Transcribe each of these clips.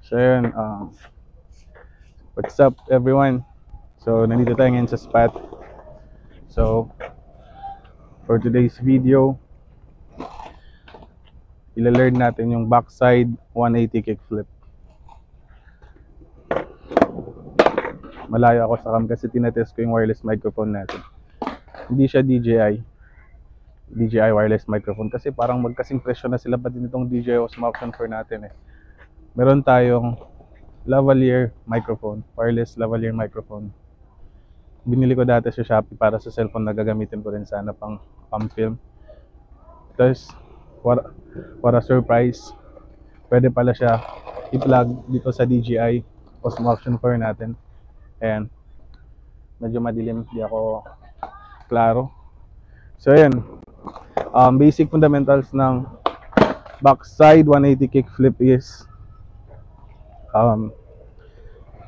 So yun, what's up everyone? So nandito tayo ngayon sa spot. So for today's video, ila-learn natin yung backside 180 kickflip. Malayo ako sa cam kasi tinatest ko yung wireless microphone natin. Hindi siya DJI wireless microphone kasi parang magkasing presyo na sila pati nitong DJI Osmo Action 4 natin eh. Meron tayong lavalier microphone, wireless lavalier microphone. Binili ko dati sa Shopee para sa cellphone na gagamitin ko rin sana pang film. Tapos, what a surprise, pwede pala siya i-plug dito sa DJI Osmo Action 4 natin. Ayan, medyo madilim, di ako klaro. So ayan, basic fundamentals ng backside 180 kickflip is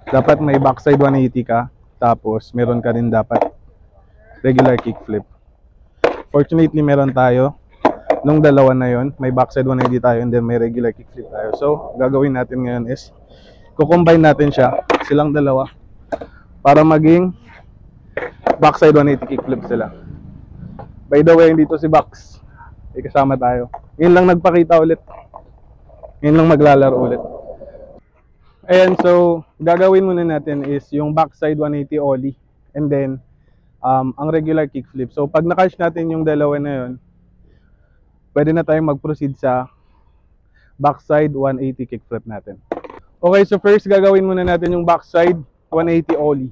dapat may backside 180 ka, tapos meron ka rin dapat regular kickflip. Fortunately meron tayo nung dalawa na yon, may backside 180 tayo and then may regular kickflip tayo. So gagawin natin ngayon is kukombine natin siya, silang dalawa, para maging backside 180 kickflip sila. By the way, dito si Bax, kasama tayo. Ngayon lang nagpakita ulit, ngayon lang maglalaro ulit. Ayan, so gagawin muna natin is yung backside 180 ollie and then ang regular kickflip. So pag na-catch natin yung dalawa na yun, pwede na tayong mag-proceed sa backside 180 kickflip natin. Okay, so first gagawin muna natin yung backside 180 ollie.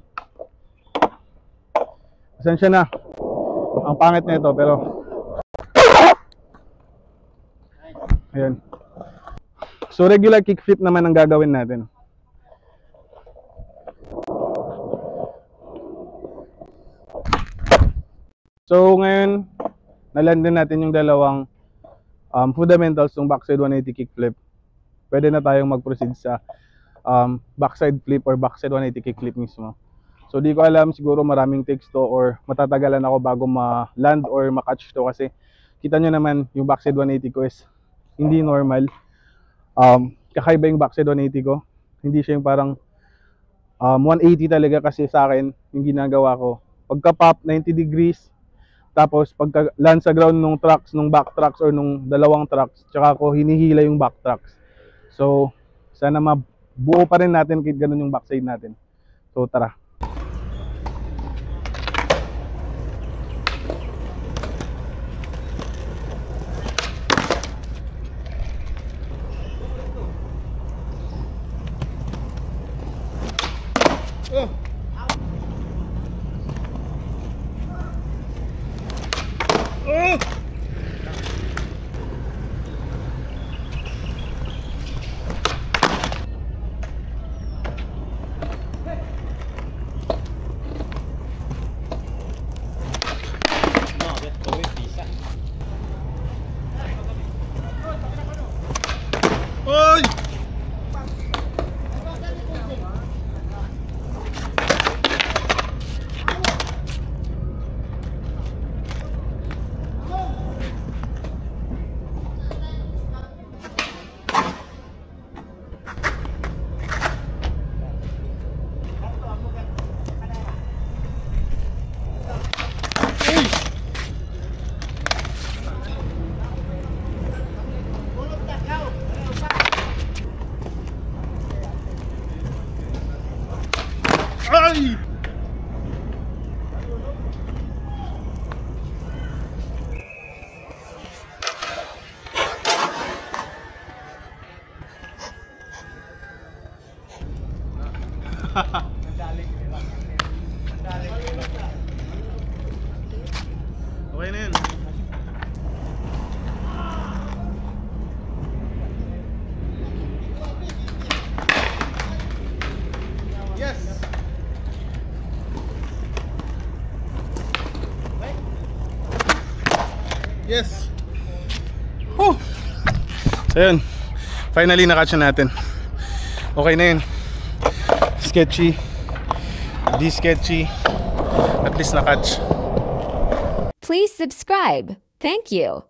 Pasensya na, ang pangit na ito pero ayan. So regular kickflip naman ang gagawin natin. So ngayon, nalandan natin yung dalawang fundamentals ng backside 180 kickflip. Pwede na tayong mag-proceed sa backside flip or backside 180 kickflip mismo. So di ko alam, siguro maraming takes to or matatagalan ako bago ma-land or ma-catch to kasi kita nyo naman yung backside 180 ko is hindi normal. Kakaiba yung backside 180 ko. Hindi siya yung parang 180 talaga kasi sa akin yung ginagawa ko. Pagka pop 90 degrees, tapos pagka land sa ground nung trucks, nung back trucks or nung dalawang trucks, tsaka ako hinihila yung back trucks. So sana mabuo pa rin natin kahit ganun yung backside natin. So tara. Ay! Okay na yun. Yes! Yes! Whew! So yun, finally na-catch natin. Okay na yun. Sketchy, di sketchy, at least na-catch. Please subscribe. Thank you.